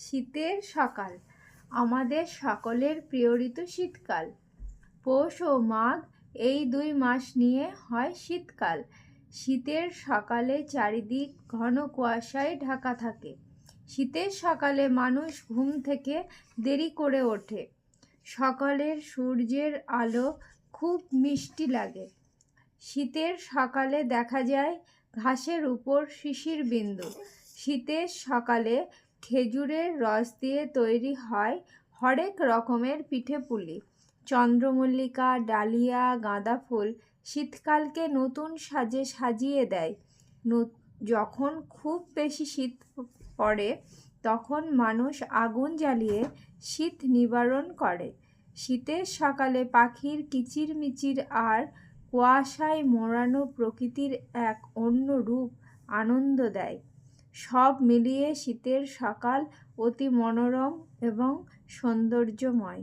শীতের সকাল আমাদের সকলের প্রিয় ঋতু শীতকাল। পৌষ ও মাঘ এই 2 মাস নিয়ে হয় শীতকাল। শীতের সকালে চারিদিক ঘন কুয়াশায় ঢাকা থাকে। শীতের সকালে মানুষ ঘুম থেকে দেরি করে ওঠে। সকালের সূর্যের আলো খুব মিষ্টি লাগে। শীতের সকালে দেখা যায় ঘাসের উপর শিশির বিন্দু। শীতের সকালে খেজুরের রস দিয়ে তৈরি হয় হরেক রকমের পিঠেপুলি। চন্দ্রমল্লিকা, ডালিয়া, গাঁদা ফুল শীতকালকে নতুন সাজে সাজিয়ে দেয়। যখন খুব বেশি শীত পড়ে তখন মানুষ আগুন জ্বালিয়ে শীত নিবারণ করে। শীতের সকালে পাখির কিচিরমিচির আর কুয়াশায় মোড়ানো প্রকৃতির এক অন্য রূপ আনন্দ দেয়। সব মিলিয়ে শীতের সকাল অতি মনোরম এবং সৌন্দর্যময়।